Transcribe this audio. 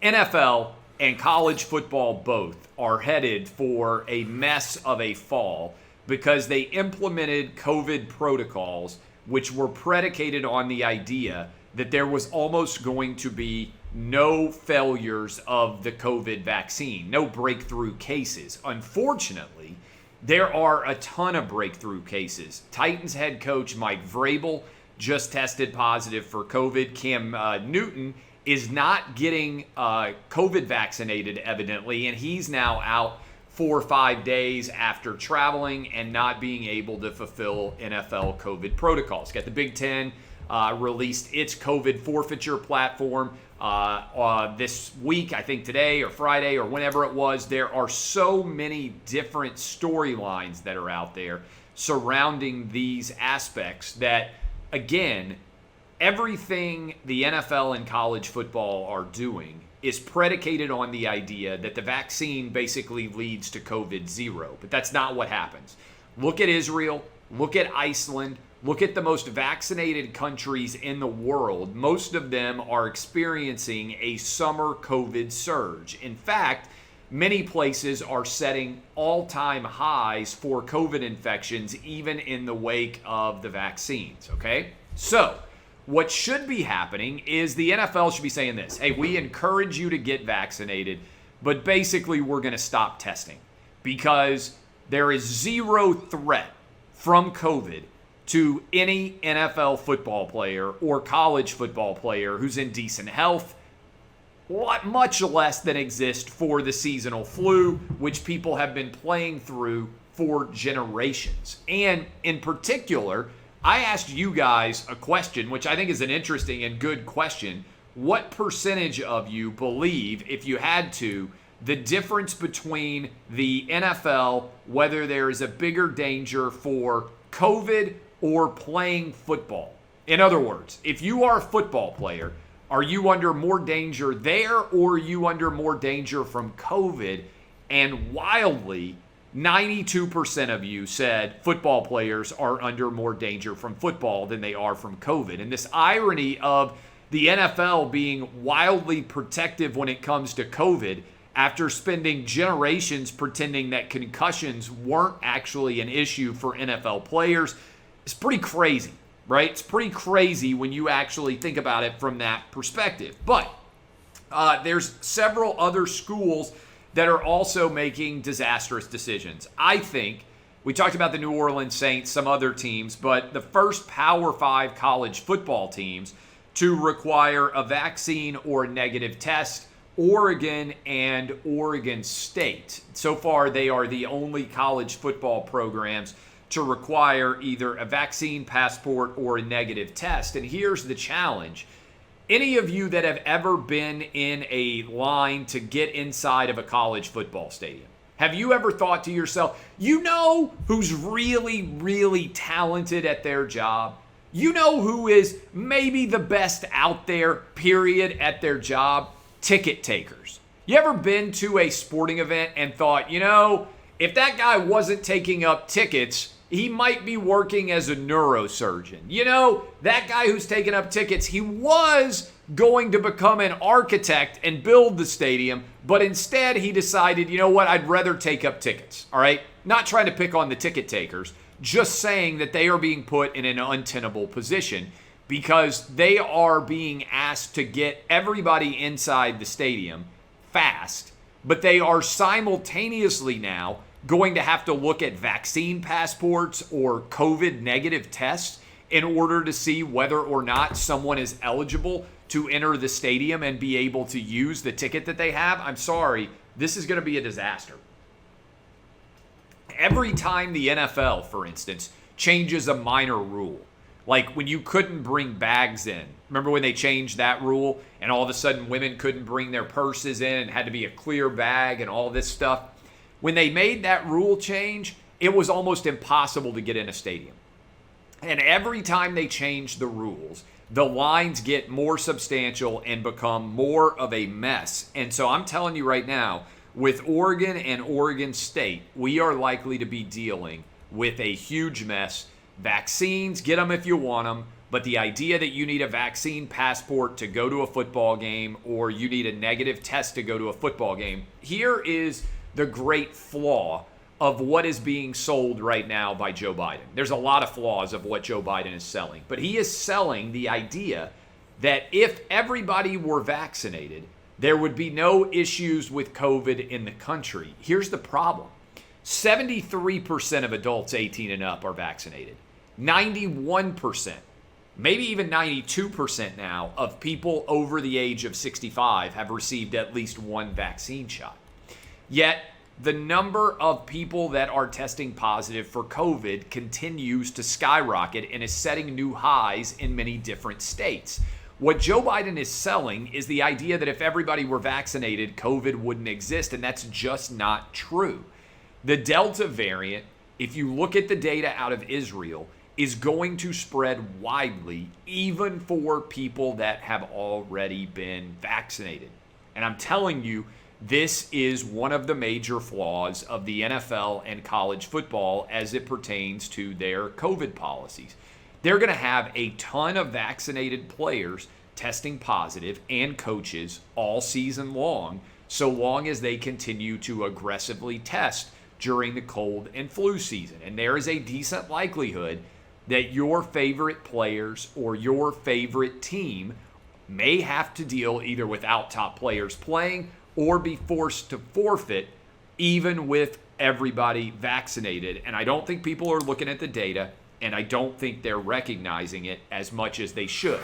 NFL and college football both are headed for a mess of a fall because they implemented COVID protocols which were predicated on the idea that there was almost going to be no failures of the COVID vaccine, no breakthrough cases. Unfortunately, there are a ton of breakthrough cases. Titans head coach Mike Vrabel just tested positive for COVID. Cam Newton is not getting COVID vaccinated, evidently, and he's now out 4 or 5 days after traveling and not being able to fulfill NFL COVID protocols. Got the Big Ten released its COVID forfeiture platform this week, I think today or Friday or whenever it was. There are so many different storylines that are out there surrounding these aspects that, again, everything the NFL and college football are doing is predicated on the idea that the vaccine basically leads to COVID-0. But that's not what happens. Look at Israel. Look at Iceland. Look at the most vaccinated countries in the world. Most of them are experiencing a summer COVID surge. In fact, many places are setting all-time highs for COVID infections, even in the wake of the vaccines, okay? So, what should be happening is the NFL should be saying this: hey, we encourage you to get vaccinated, but basically we're going to stop testing because there is zero threat from COVID to any NFL football player or college football player who's in decent health, much less than exist for the seasonal flu, which people have been playing through for generations. And in particular, I asked you guys a question, which I think is an interesting and good question. What percentage of you believe, if you had to, the difference between the NFL, whether there is a bigger danger for COVID or playing football? In other words, if you are a football player, are you under more danger there or are you under more danger from COVID? And wildly, 92% of you said football players are under more danger from football than they are from COVID. And this irony of the NFL being wildly protective when it comes to COVID after spending generations pretending that concussions weren't actually an issue for NFL players is pretty crazy, right? It's pretty crazy when you actually think about it from that perspective. But there's several other schools that are also making disastrous decisions. I think, we talked about the New Orleans Saints, some other teams, but the first Power 5 college football teams to require a vaccine or a negative test, Oregon and Oregon State. So far, they are the only college football programs to require either a vaccine passport or a negative test. And here's the challenge. Any of you that have ever been in a line to get inside of a college football stadium, have you ever thought to yourself, you know who's really, really talented at their job? You know who is maybe the best out there, period, at their job? Ticket takers. You ever been to a sporting event and thought, you know, if that guy wasn't taking up tickets, he might be working as a neurosurgeon. You know, that guy who's taking up tickets, he was going to become an architect and build the stadium, but instead he decided, you know what, I'd rather take up tickets, all right? Not trying to pick on the ticket takers, just saying that they are being put in an untenable position because they are being asked to get everybody inside the stadium fast, but they are simultaneously now going to have to look at vaccine passports or COVID negative tests in order to see whether or not someone is eligible to enter the stadium and be able to use the ticket that they have. I'm sorry, this is going to be a disaster. Every time the NFL, for instance, changes a minor rule, like when you couldn't bring bags in. Remember when they changed that rule and all of a sudden women couldn't bring their purses in and had to be a clear bag and all this stuff? When they made that rule change, it was almost impossible to get in a stadium. And every time they change the rules, the lines get more substantial and become more of a mess. And so I'm telling you right now, with Oregon and Oregon State, we are likely to be dealing with a huge mess. Vaccines, get them if you want them. But the idea that you need a vaccine passport to go to a football game or you need a negative test to go to a football game, here is the great flaw of what is being sold right now by Joe Biden. There's a lot of flaws of what Joe Biden is selling, but he is selling the idea that if everybody were vaccinated, there would be no issues with COVID in the country. Here's the problem. 73% of adults 18 and up are vaccinated. 91%, maybe even 92% now of people over the age of 65 have received at least one vaccine shot. Yet, the number of people that are testing positive for COVID continues to skyrocket and is setting new highs in many different states. What Joe Biden is selling is the idea that if everybody were vaccinated, COVID wouldn't exist, and that's just not true. The Delta variant, if you look at the data out of Israel, is going to spread widely, even for people that have already been vaccinated. And I'm telling you, this is one of the major flaws of the NFL and college football as it pertains to their COVID policies. They're going to have a ton of vaccinated players testing positive and coaches all season long, so long as they continue to aggressively test during the cold and flu season. And there is a decent likelihood that your favorite players or your favorite team may have to deal either without top players playing or be forced to forfeit even with everybody vaccinated. And I don't think people are looking at the data, and I don't think they're recognizing it as much as they should.